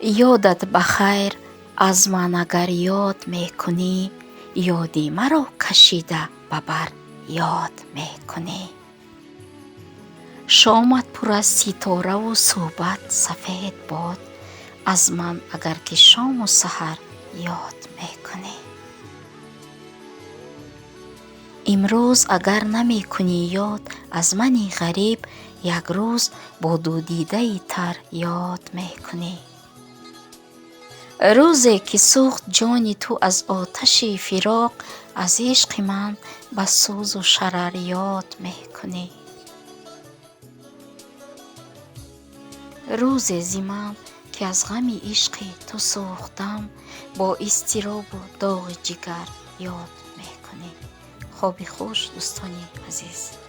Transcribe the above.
ёдат ба хайр аз ман агар ёд мекунӣ, ёди маро кашида ба бар ёд мекунӣ. шомат пур аз ситораву суҳбат сафед бод, аз ман агар ки шому саҳар ёд мекунӣ. имрӯз агар намекунӣ ёд аз мани ғариб, як рӯз бо дудидаи тар ёд мекунӣ. рӯзе ки сӯхт ҷони ту аз оташи фироқ, аз ишқи ман ба сӯзу шарар ёд мекунӣ. рӯзе зиман ки аз ғами ишқи ту сӯхтам, бо изтиробу доғи ҷигар ёд мекунӣ. خوابی خوش دوستان عزیز.